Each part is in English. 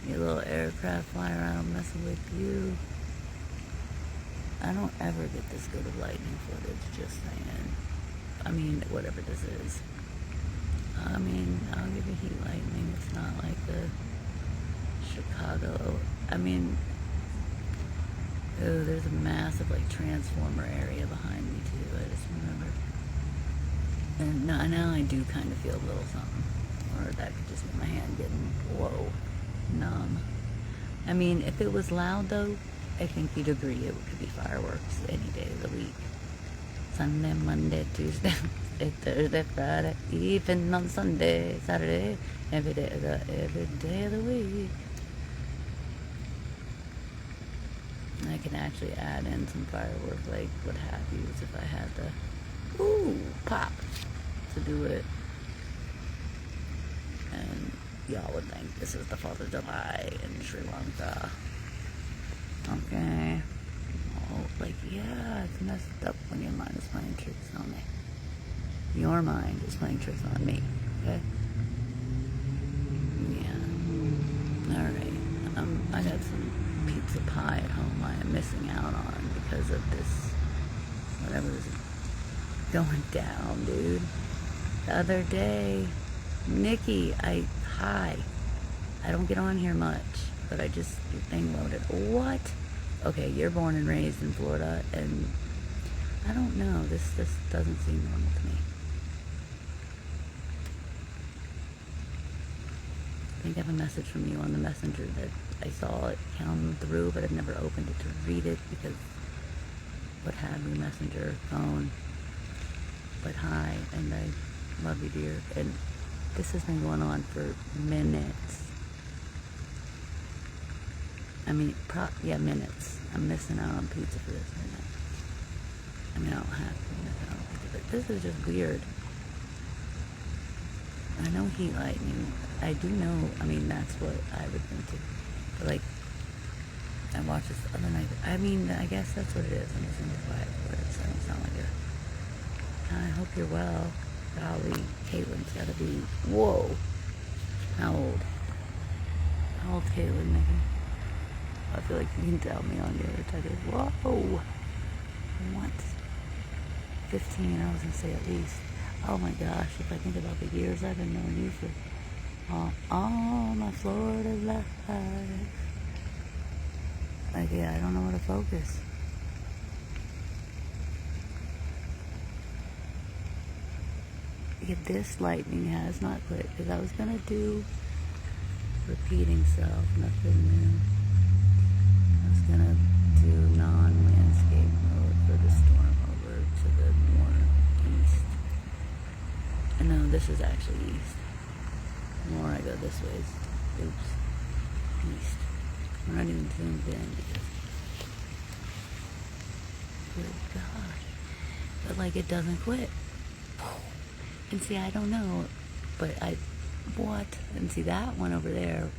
Your little aircraft fly around messing with you. I don't ever get this good of lightning footage, just saying. I mean, whatever this is. I mean, I'll give you heat lightning. It's not like the Chicago. I mean, oh, there's a massive, like, transformer area behind me, too. I just remember. And now I do kind of feel a little something. Or that could just be my hand getting, whoa, numb. I mean, if it was loud, though, I think you'd agree it could be fireworks any day of the week. Sunday, Monday, Tuesday, Thursday, Friday, even on Sunday, Saturday, every day of the week. I can actually add in some fireworks, like what have you, if I had the pop to do it. And y'all would think this is the 4th of July in Sri Lanka. Okay. Oh, like, yeah, it's messed up when your mind is playing tricks on me. Your mind is playing tricks on me, okay? Yeah. Alright. I got some pizza pie at home I am missing out on because of this, whatever's going down, dude. The other day, Nikki, hi. I don't get on here much, but I just, your thing loaded. What? Okay, you're born and raised in Florida, and I don't know, this doesn't seem normal to me. I think I have a message from you on the messenger that I saw it come through, but I've never opened it to read it because what have you, messenger, phone. But hi, and I love you, dear. And this has been going on for minutes. I mean, minutes. I'm missing out on pizza for this right now. I mean, I don't have to miss out on pizza, but this is just weird. I know heat lightning. I do know, I mean, that's what I would think too. But, like, I watched this the other night. I mean, I guess that's what it is. I'm just going to be quiet for it, so I don't sound like it. I hope you're well. Golly, Caitlin's got to be, whoa. How old? How old's Caitlin, Nikki? I feel like you can tell me on your title. Whoa. What? 15, I was going to say at least. Oh my gosh, if I think about the years I've been knowing you for all my Florida life. Like, yeah, I don't know where to focus. If this lightning has not quit, because I was going to do repeating self, nothing new. I was going to do non-landscape mode for the storm over to the northeast. And no, this is actually east. The more I go this way, east. We're not even zoomed in because, good gosh. But like it doesn't quit. And see, I don't know, but what? And see, that one over there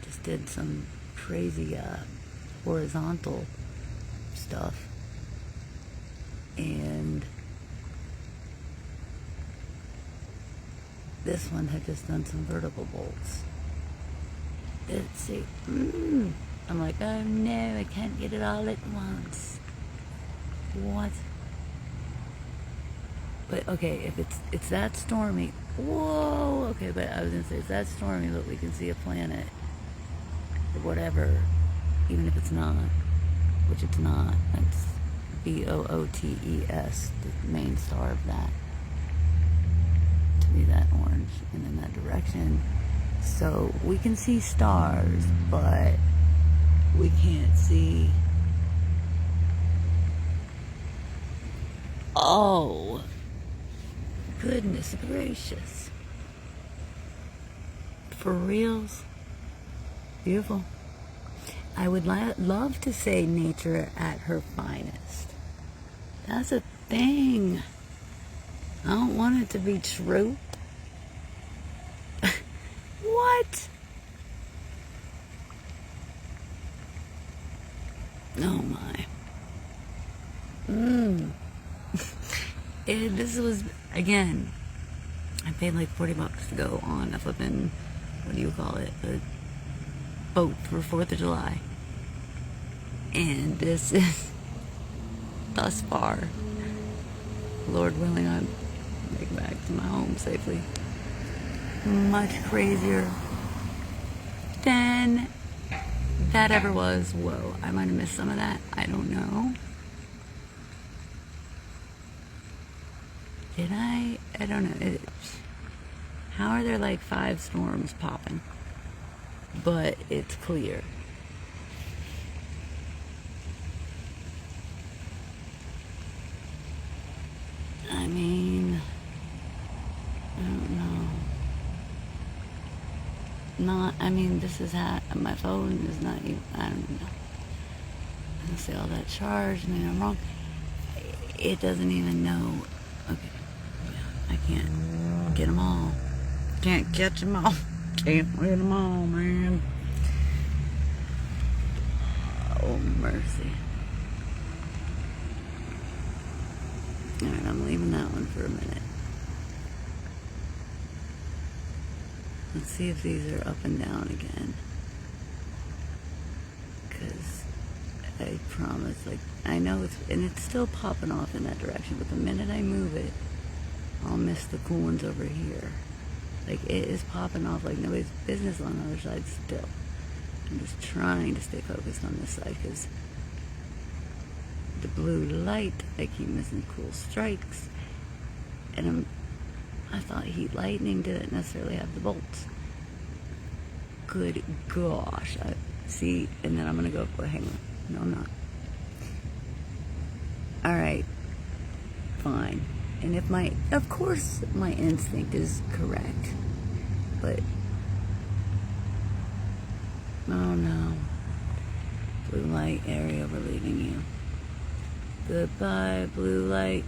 just did some crazy horizontal stuff. And this one had just done some vertical bolts. Let's see. I'm like, oh no, I can't get it all at once. What? But okay, if it's that stormy, whoa, okay, but I was gonna say it's that stormy that we can see a planet or whatever, even if it's not, which it's not. That's Bootes, the main star of that. To be that orange and in that direction. So we can see stars, but we can't see. Oh. Goodness gracious. For reals? Beautiful. I would love to say nature at her finest. That's a thing. I don't want it to be true. What? Oh my. This was, again, I paid like $40 to go on a flippin', what do you call it, a boat for 4th of July. And this is, thus far, Lord willing, I make it back to my home safely, much crazier than that ever was. Whoa, I might have missed some of that. I don't know. Did I? I don't know. How are there like 5 storms popping? But it's clear. I mean, I don't know. This is my phone is not even, I don't know. I don't see all that charge. I'm wrong. It doesn't even know. Okay. Yeah, I can't get them all. Can't catch them all. Can't get them all, man. Oh, mercy. Alright, I'm leaving that one for a minute. Let's see if these are up and down again. Because I promise, I know it's still popping off in that direction, but the minute I move it, I'll miss the cool ones over here. It is popping off like nobody's business on the other side still. I'm just trying to stay focused on this side because the blue light, I keep missing cool strikes. And I thought heat lightning didn't necessarily have the bolts. Good gosh. See, and then I'm going to go, hang on. No, I'm not. Alright. Fine. And of course my instinct is correct. But, oh no. Blue light area, we're leaving you. Goodbye, blue light.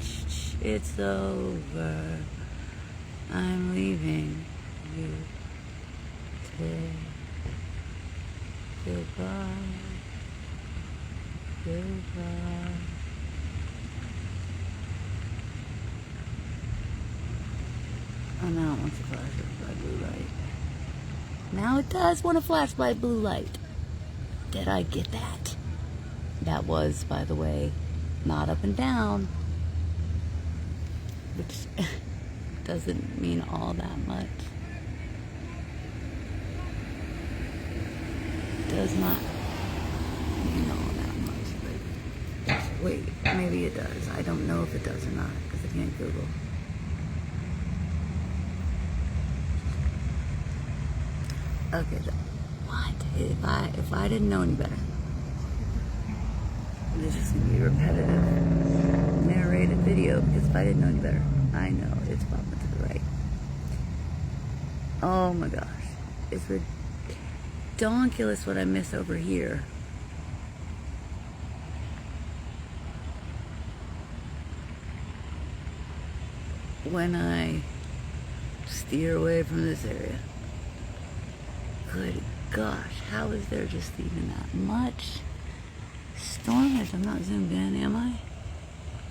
It's over. I'm leaving you today. Goodbye. Goodbye. Oh, now it wants to flash by blue light. Now it does want to flash by blue light. Did I get that? That was, by the way, not up and down, which doesn't mean all that much. Does not mean all that much, but wait, maybe it does. I don't know if it does or not because I can't Google. Okay, what? If I didn't know any better, this is gonna be a repetitive narrated video because if I didn't know any better, I know it's bumping to the right. Oh my gosh, it's ridiculous what I miss over here. When I steer away from this area. Good gosh, how is there just even that much stormage? I'm not zoomed in, am I?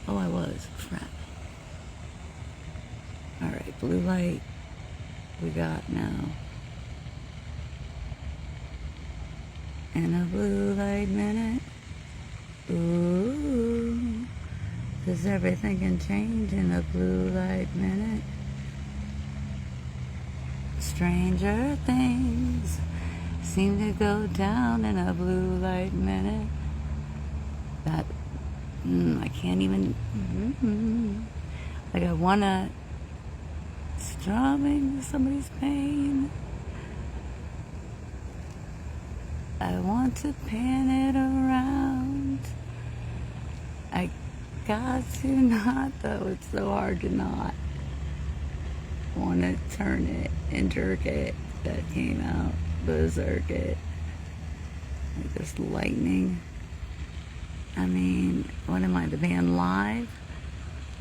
Oh, I was. Crap. Alright, blue light we got now. In a blue light minute. Ooh. 'Cause everything can change in a blue light minute. Stranger things seem to go down in a blue light minute. That, I can't even, I wanna strumming somebody's pain. I want to pan it around. I got to not, though. It's so hard to not want to turn it and jerk it. That came out berserk it. Like this lightning. I mean, what am I, the band Live?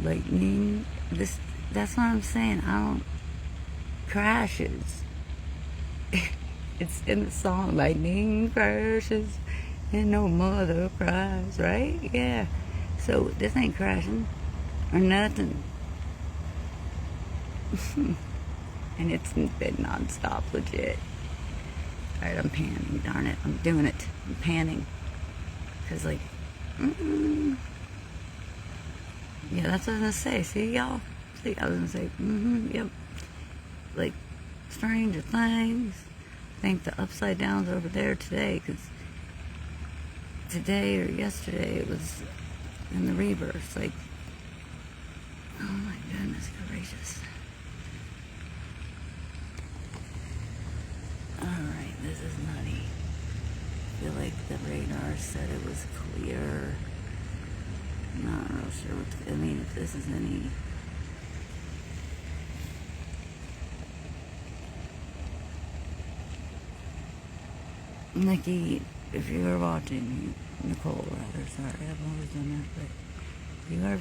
Lightning. That's what I'm saying. Crashes. It's in the song, lightning crashes and no mother cries, right? Yeah. So this ain't crashing or nothing. And it's been nonstop, legit. Alright, I'm panning, darn it. I'm doing it. I'm panning. Because, like, yeah, that's what I was going to say. See, y'all? See, I was going to say, yep. Like, Stranger Things. I think the Upside Down's over there today, because today or yesterday it was in the reverse. Like, oh my goodness gracious. Alright, this is nutty. I feel like the radar said it was clear. I'm not real sure what I mean, if this is any... Nikki, if you are watching, Nicole rather, sorry, I've always done that, but you are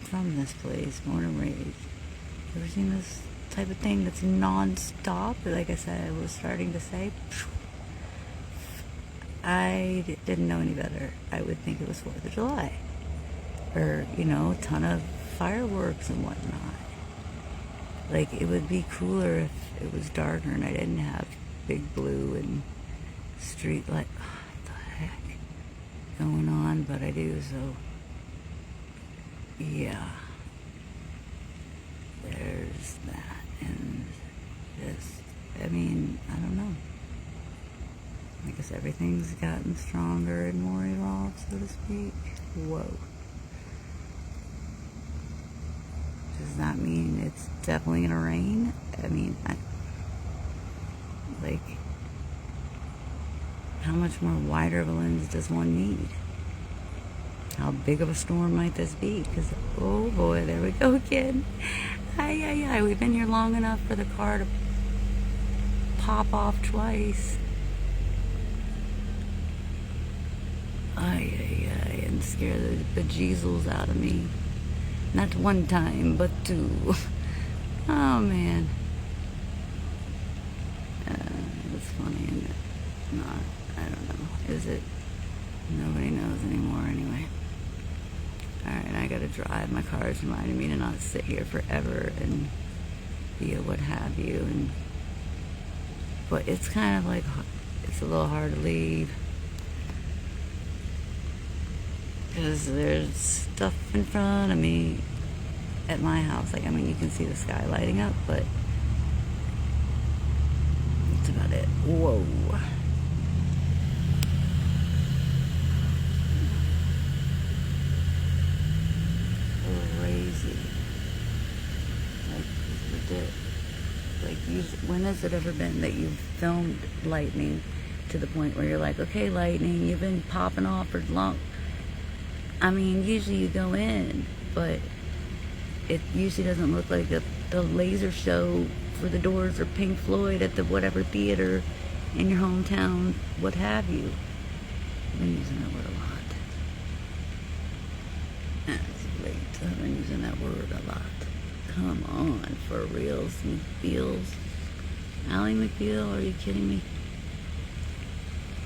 from this place, born and raised. You ever seen this type of thing that's non-stop? Like I said, I was starting to say, I didn't know any better. I would think it was 4th of July. Or, you know, a ton of fireworks and whatnot. Like, it would be cooler if it was darker and I didn't have big blue and street light. Oh, what the heck going on? But I do, so yeah. There's that. And just, I mean, I don't know. I guess everything's gotten stronger and more evolved, so to speak. Whoa. Does that mean it's definitely gonna rain? I mean, like, how much more wider of a lens does one need? How big of a storm might this be? Because, oh boy, there we go again. Ay. We've been here long enough for the car to pop off twice. Ay, and scare the bejeezles out of me. Not one time, but two. Oh, man. That's funny, isn't it? Not, I don't know. Is it? Nobody knows anymore anyway. Alright, I gotta drive. My car is reminding me to not sit here forever and be a what have you. But it's kind of like, it's a little hard to leave. Because there's stuff in front of me at my house. Like, I mean, you can see the sky lighting up, but that's about it. Whoa. Crazy. Like, when has it ever been that you've filmed lightning to the point where you're like, okay, lightning, you've been popping off for long. I mean, usually you go in, but it usually doesn't look like the laser show for the Doors or Pink Floyd at the whatever theater in your hometown, what have you. I've been using that word a lot. That's late. I've been using that word a lot. Come on, for reals, McBeals. Ally McBeal, are you kidding me?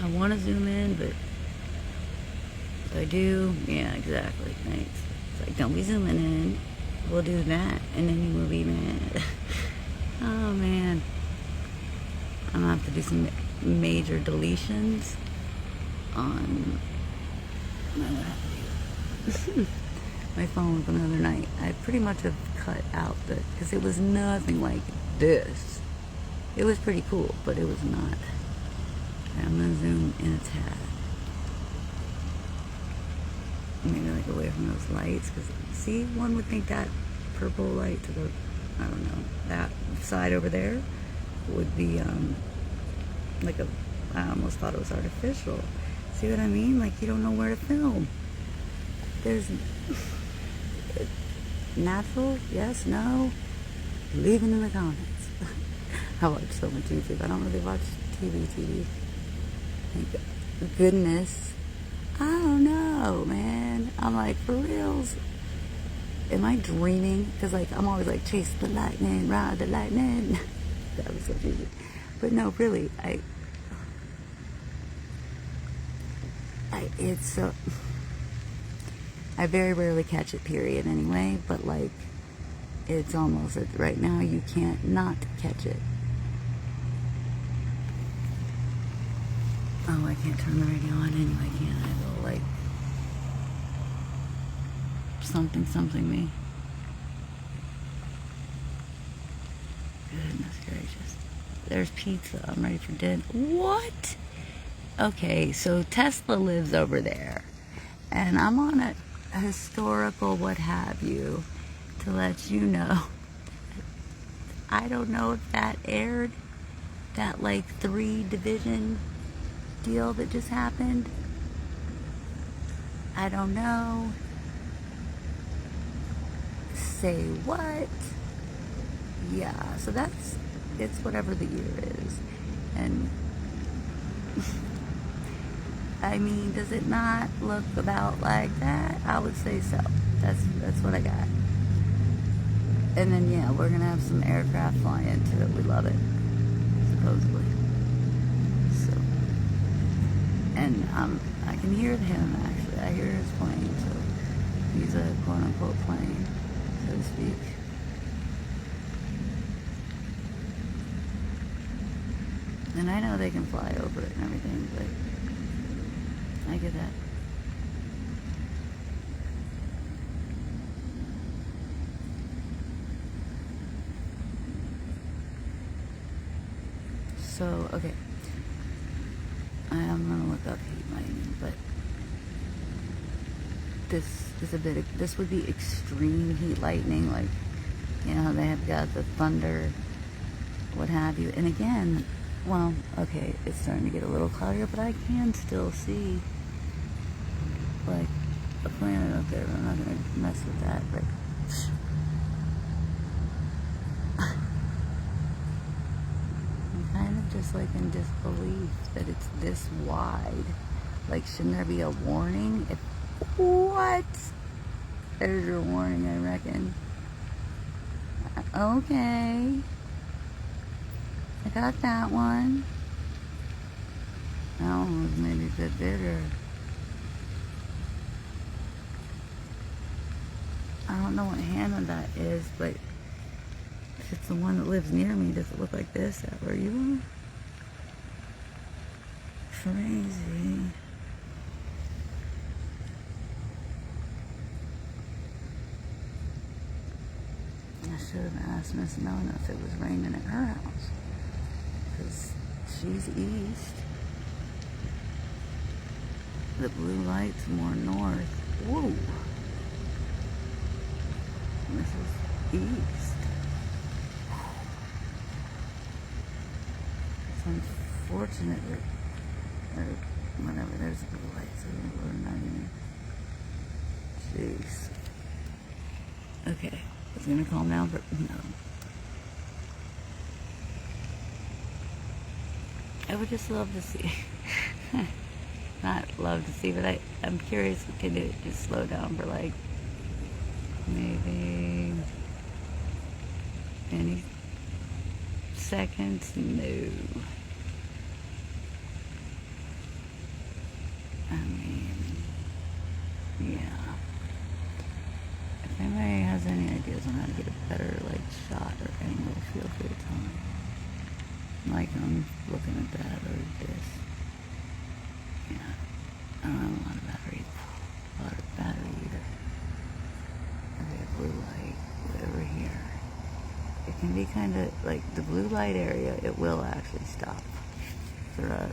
I want to zoom in, but if I do, yeah, exactly, thanks. It's like, don't be zooming in. We'll do that, and then you will be mad. Oh, man. I'm going to have to do some major deletions on my phone from the other night. I pretty much have cut out because it was nothing like this. It was pretty cool, but it was not. I'm going to zoom in a tad. Maybe like away from those lights, because see, one would think that purple light to the, I don't know, that side over there would be like a, I almost thought it was artificial. See what I mean? Like, you don't know where to film. There's natural, yes, no, leave it in the comments. I watch so much YouTube. I don't really watch TV. Thank goodness. I don't know, man. I'm like, for reals? Am I dreaming? Because, like, I'm always like, chase the lightning, ride the lightning. That was so easy. But no, really, it's so... I very rarely catch it, period, anyway. But, like, it's almost, right now, you can't not catch it. Oh, I can't turn the radio on anyway, can I? It'll like something me. Goodness gracious. There's pizza. I'm ready for dinner. What? Okay, so Tesla lives over there. And I'm on a historical what have you to let you know. I don't know if that aired, that like 3 division deal that just happened. I don't know. Say what? Yeah, so it's whatever the year is. And I mean, does it not look about like that? I would say so. That's what I got. And then yeah, we're gonna have some aircraft fly into it. We love it, supposedly. So, and I can hear him actually. I hear his plane, so he's a quote unquote plane, so to speak. And I know they can fly over it and everything, but I get that. So, okay. I am gonna look up heat lightning, but this is this would be extreme heat lightning, like, you know, they have got the thunder, what have you. And again, well, okay, it's starting to get a little cloudier, but I can still see, like, a planet up there. I'm not going to mess with that, but I'm kind of just, like, in disbelief that it's this wide. Like, shouldn't there be a warning? What? There's your warning, I reckon. Okay. I got that one. That one was maybe a bit bigger. I don't know what Hannah that is, but if it's the one that lives near me, does it look like this? That where you are? Crazy. I should have asked Miss Nona if it was raining at her house, because she's east. The blue light's more north. Whoa. This is east. It's unfortunate that, or whatever, there's a blue light, so we're not even. Jeez. Okay, it's gonna calm down for, no. I would just love to see, not love to see, but I'm curious, can it just slow down for like, maybe any seconds? No. I mean, yeah. If anybody has any ideas on how to get a better like shot or angle, feel free to tell me. Like I'm looking at that or this. Yeah. I don't have a lot of battery. A lot of battery either. Okay, blue light over here. It can be kind of like the blue light area. It will actually stop for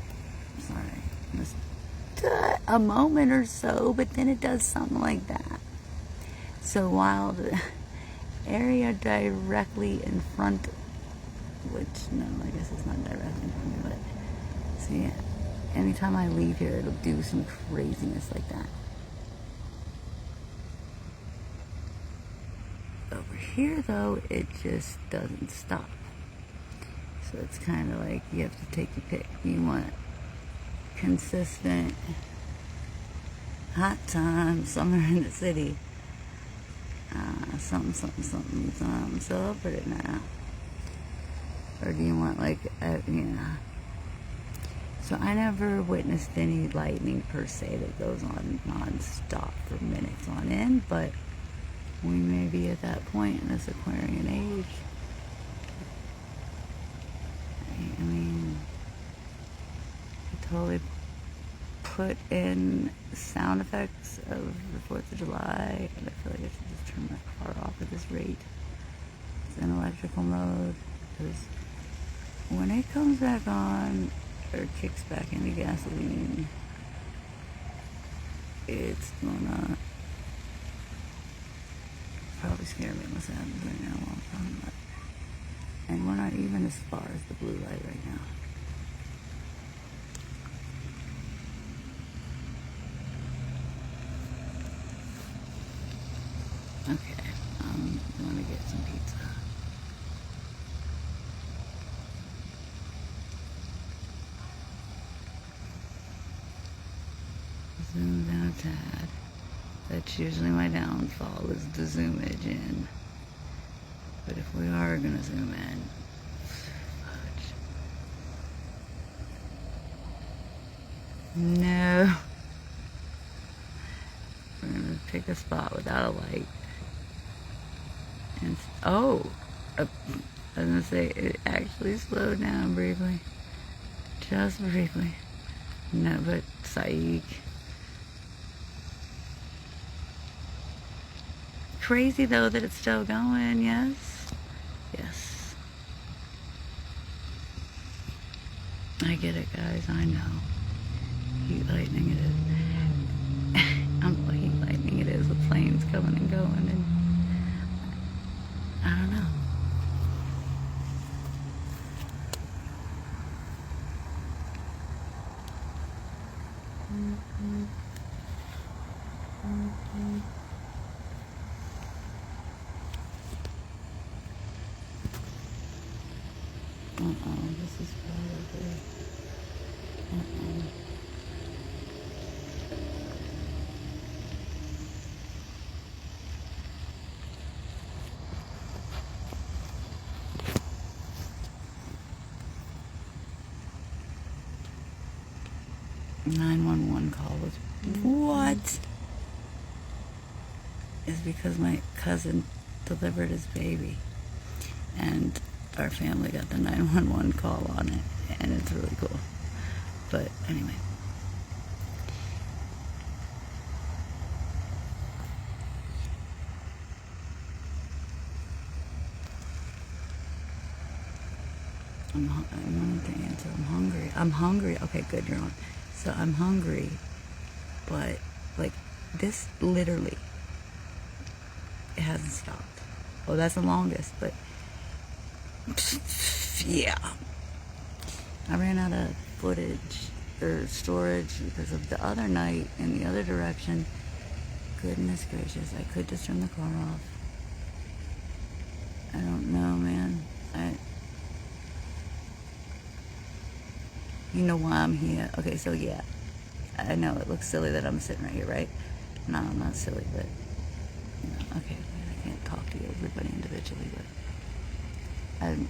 a moment or so, but then it does something like that. So while the area directly in front, which no, I guess it's not directly in front of me, but see, anytime I leave here, it'll do some craziness like that. Over here, though, it just doesn't stop. So it's kind of like you have to take your pick. You want consistent hot time somewhere in the city. Something. So I'll put it now. Or do you want like, So I never witnessed any lightning per se that goes on non-stop for minutes on end, but we may be at that point in this Aquarian age. I mean, I totally put in sound effects of the 4th of July, and I feel like I should just turn my car off at this rate. It's in electrical mode, because when it comes back on, or kicks back into gasoline, it's gonna probably scare me unless it happens right now while I'm talking about it. And we're not even as far as the blue light right now. Okay, I'm gonna get some pizza. Zoom down a tad. That's usually my downfall, is the zoomage in. But if we are gonna zoom in, fudge. No. We're gonna pick a spot without a light. And oh, I was gonna say it actually slowed down briefly, just briefly. No, but psych. Crazy though that it's still going. Yes, yes. I get it, guys. I know. Heat lightning it is. Heat lightning it is with planes coming and going, and I don't know. This is probably. 911 call was what? Is because my cousin delivered his baby, and our family got the 911 call on it, and it's really cool. But anyway. I wanted to answer. I'm hungry. I'm hungry. Okay, good, you're on. So I'm hungry, but like this literally, it hasn't stopped. Oh, that's the longest, but yeah. I ran out of footage or storage because of the other night in the other direction. Goodness gracious, I could just turn the car off. I don't know, man. You know why I'm here. Okay, so yeah, I know it looks silly that I'm sitting right here, right? No, I'm not silly, but you know, okay, I can't talk to you, everybody individually, but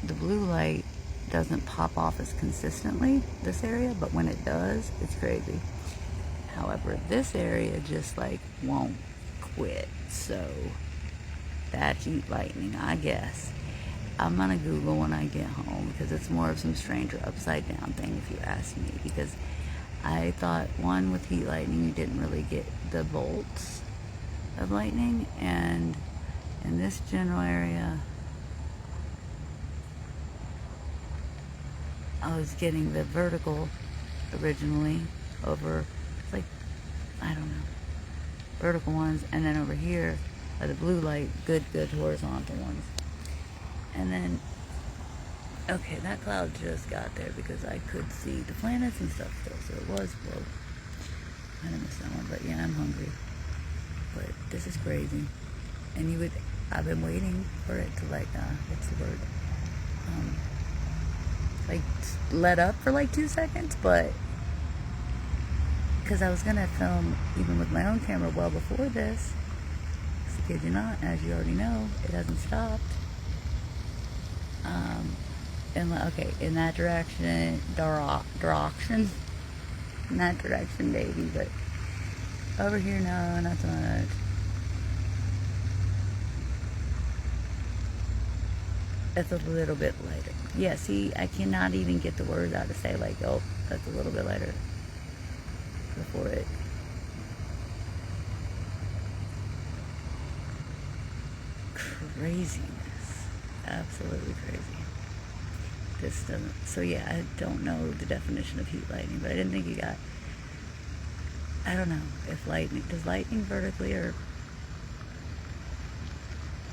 the blue light doesn't pop off as consistently, this area, but when it does, it's crazy. However, this area just like won't quit, so that's heat lightning, I guess. I'm gonna Google when I get home because it's more of some stranger upside down thing if you ask me, because I thought one with heat lightning you didn't really get the bolts of lightning, and in this general area I was getting the vertical originally over, like, I don't know, vertical ones, and then over here are the blue light, good horizontal ones. And then, okay, that cloud just got there because I could see the planets and stuff still, so it was blue. I didn't miss that one, but yeah, I'm hungry. But this is crazy. And I've been waiting for it to like, what's the word? Like, let up for like 2 seconds, but, because I was going to film even with my own camera well before this. I kid you not, as you already know, it hasn't stopped. Okay, in that direction, in that direction, baby, but over here, no, not so much. It's a little bit lighter. Yeah, see, I cannot even get the words out to say, like, oh, that's a little bit lighter. before it. Craziness. Absolutely crazy. This doesn't, so yeah, I don't know the definition of heat lightning, but I didn't think you got, I don't know if lightning, does lightning vertically or,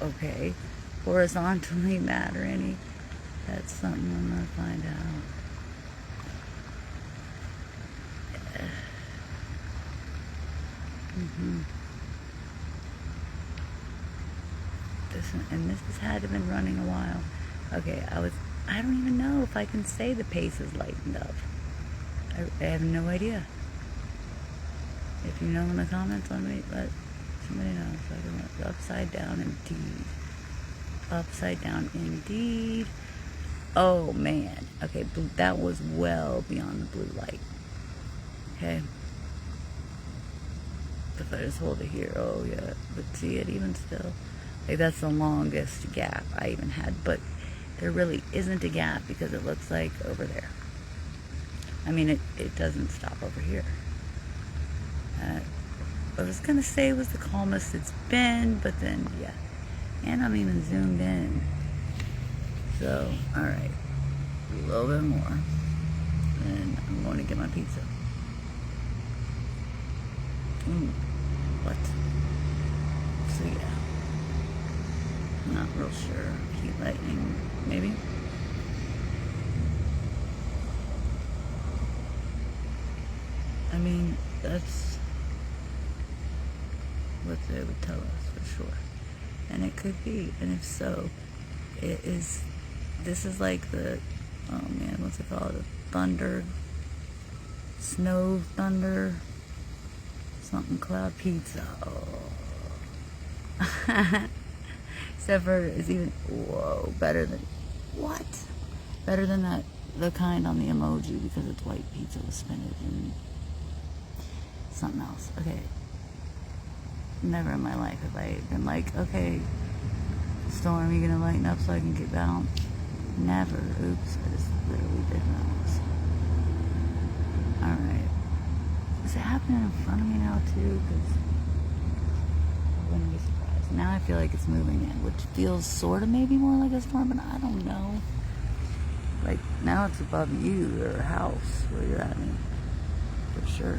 okay, horizontally matter any? That's something I'm gonna find out. This has had to have been running a while. Okay, I don't even know if I can say the pace is lightened up. I have no idea. If you know in the comments, let somebody know so I can look. Upside down indeed. Upside down indeed. Oh man. Okay, that was well beyond the blue light. Okay. If I just hold it here, oh yeah, but see it even still. Like that's the longest gap I even had, but there really isn't a gap because it looks like over there. I mean, it doesn't stop over here. I was gonna say it was the calmest it's been, but then yeah, and I'm even zoomed in. So all right, a little bit more, and I'm going to get my pizza. What? So yeah, I'm not real sure. Heat lightning, maybe. I mean, that's what they would tell us for sure. And it could be, and if so, it is, this is like the, oh man, what's it called? The thunder, snow thunder, something cloud pizza. Oh. Except for it's even, whoa, better than, what? Better than that, the kind on the emoji because it's white pizza with spinach and something else. Okay. Never in my life have I been like, okay, storm, you gonna lighten up so I can get bounced? Never. Oops, I just literally did bounce. Alright. Is it happening in front of me now too? Because I wouldn't be surprised. Now I feel like it's moving in, which feels sort of maybe more like a storm, but I don't know. Like, now it's above you or house where you're at, for sure.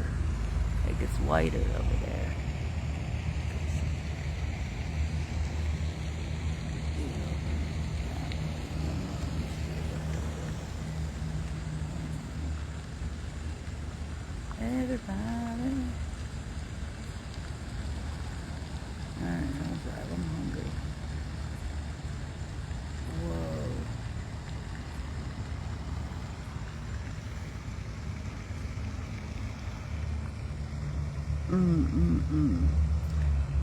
It gets whiter over there. Everybody. Alright, I'll drive. I'm hungry. Whoa.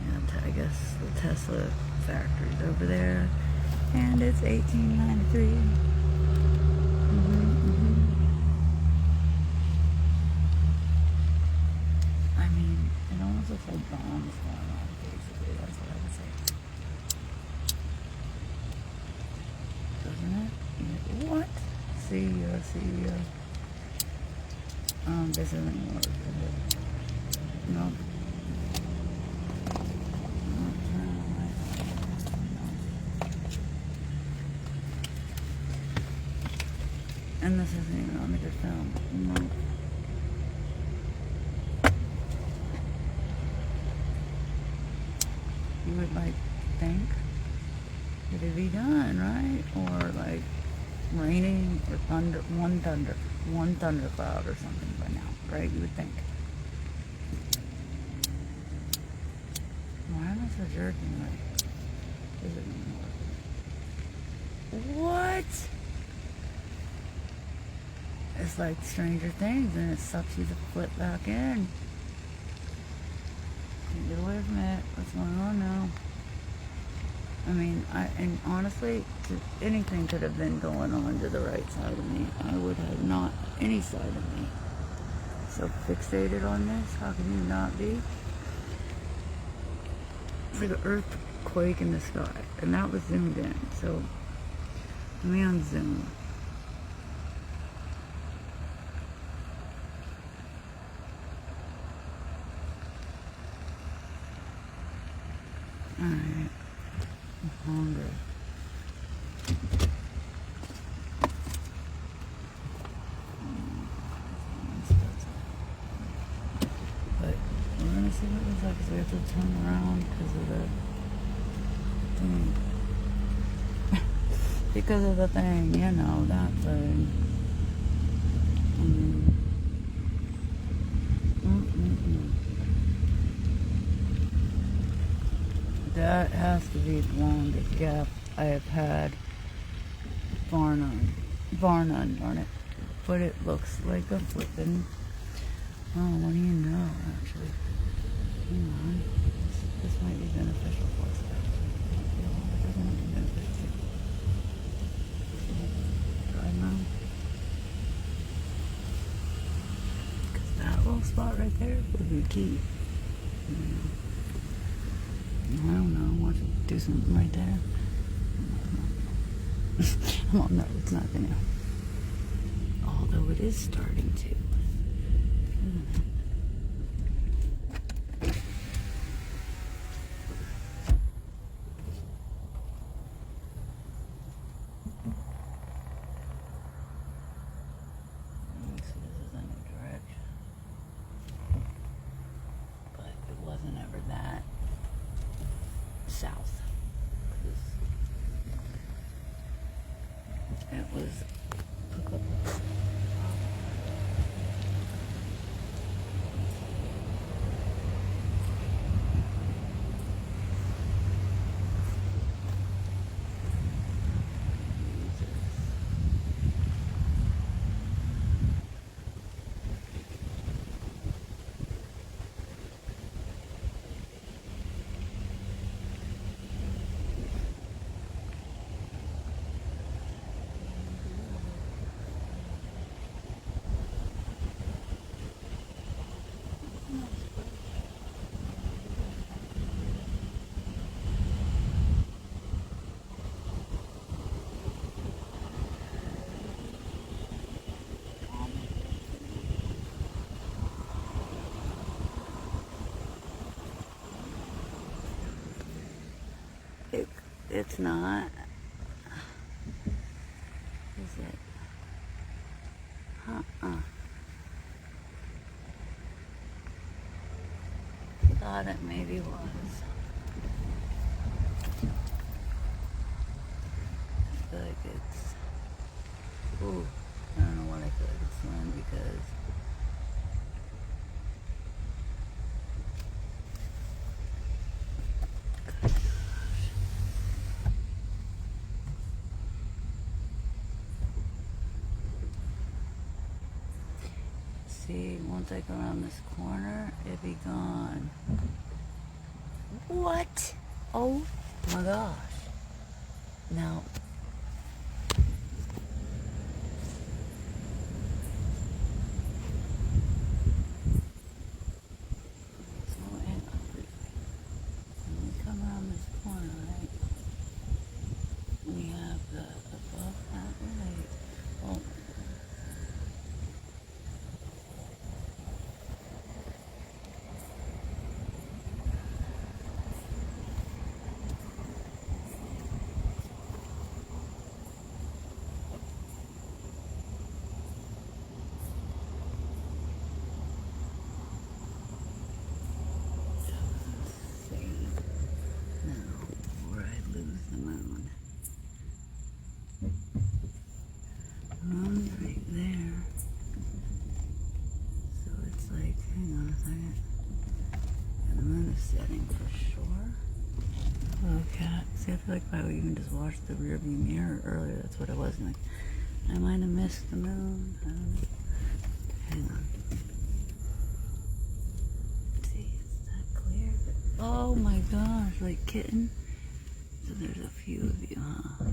Yeah, I guess the Tesla factory's over there. And it's 1893. I mean, it almost looks like bombs going on, basically. That's what I would say. Doesn't it? Yeah. What? See ya. This isn't working. No. And this isn't even on the good film. No. You would like think it'd be done, right? Or like raining or one thundercloud or something by now, right? You would think. Why am I so jerking? Like, is it even working? What? It's like Stranger Things, and it sucks you the foot back in. Can't get away from it. What's going on now? I mean, and honestly, anything could have been going on to the right side of me. I would have not any side of me. So fixated on this, how can you not be? It's like an earthquake in the sky, and that was zoomed in. So let me unzoom. Alright. I'm hungry. But we're gonna see what it looks like because we have to turn around because of the thing. Because of the thing, you know, that thing. That has to be the longest gap I have had, bar none, darn it. But it looks like a flippin', oh, what do you know, actually. Hang on, this might be beneficial for us, actually. It doesn't be beneficial. Try now. Because that little spot right there would be key. I don't know, watch it do something right there. Well, no, it's not gonna. Although it is starting to. South. It was it's not. Is it? Thought it maybe was. I feel like it's. Ooh, I don't know what I feel like it's doing because. See, once I go around this corner, it'd be gone. What? Oh my gosh. Now. So, and when we come around this corner, right? We have the above that right. Well, right there. So it's like, hang on a second. And the moon is setting for sure. Oh, cat. See, I feel like if I would even just watch the rear view mirror earlier, that's what I was like. I might have missed the moon. I don't know. Hang on. See, it's not clear. But, oh my gosh, like kitten. So there's a few of you, huh?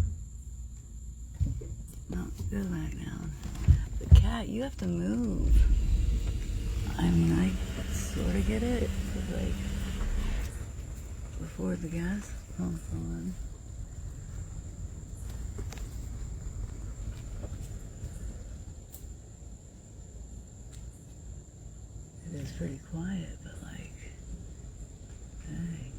No, go back down. But cat, you have to move. I mean, I sort of get it, but like before the gas pump on. It is pretty quiet, but like, dang.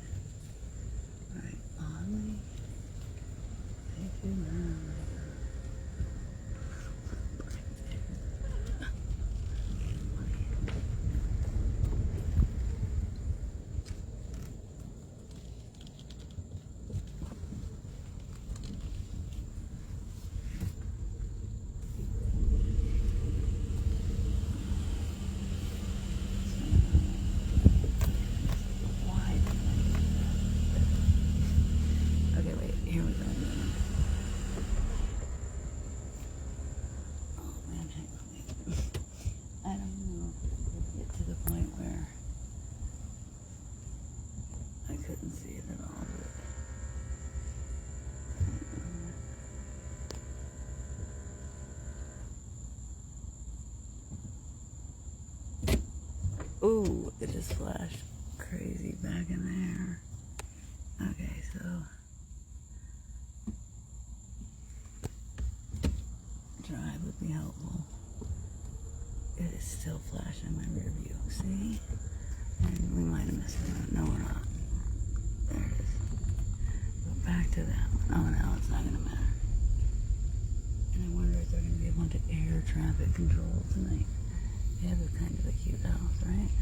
can see it at all. But... Ooh, it just flashed crazy back in there. Okay, so... Drive would be helpful. It is still flashing my rear view. See? And we might have missed it. No, we're not. There it is. Go back to that one. Oh, no, it's not going to matter. And I wonder if they're going to be a bunch of air traffic control tonight. They have a kind of a cute house, right?